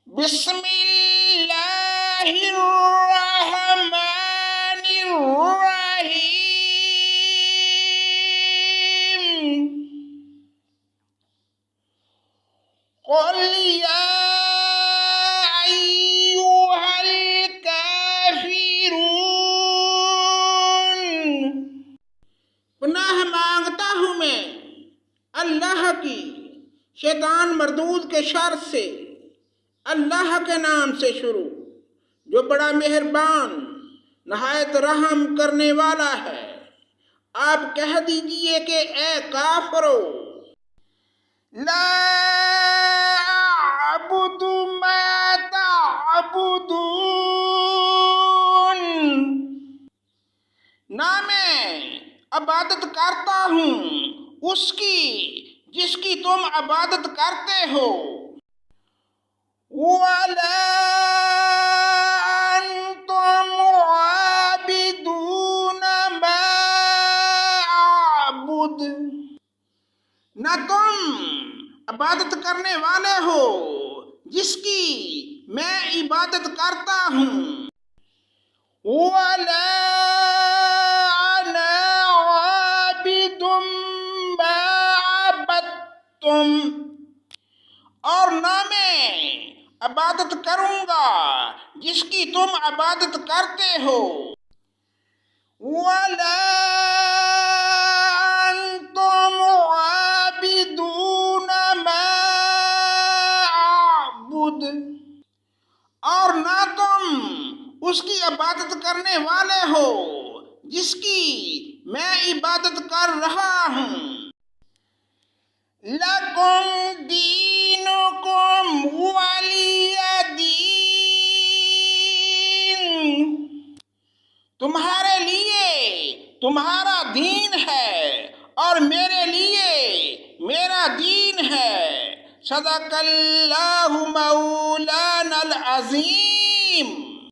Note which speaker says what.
Speaker 1: بسم اللہ الرحمن الرحیم قل یا ایہا الکافرون، پناہ مانگتا ہوں میں اللہ کی شیطان مردود کے شر سے، اللہ کے نام سے شروع جو بڑا مہربان نہایت رحم کرنے والا ہے۔ آپ کہہ دیجئے کہ اے کافرو، لا اعبد ما تعبدون، نہ میں عبادت کرتا ہوں اس کی جس کی تم عبادت کرتے ہو، وَلَا أَنْتُمْ عَابِدُونَ مَا أَعْبُدُ، نہ تم عبادت کرنے والے ہو جس کی میں عبادت کرتا ہوں، وَلَا أَنَا عَابِدٌ مَا عَبَدتُّمْ، اور نہ میں عبادت کروں گا جس کی تم عبادت کرتے ہو، وَلَا أَنْتُمْ عَابِدُونَ مَا أَعْبُدُ، اور نہ تم اس کی عبادت کرنے والے ہو جس کی میں عبادت کر رہا ہوں۔ لَكُمْ دِينُكُمْ وَلِيَ دِينِ، تمہارے لیے تمہارا دین ہے اور میرے لیے میرا دین ہے۔ صدق اللہ مولانا العظیم۔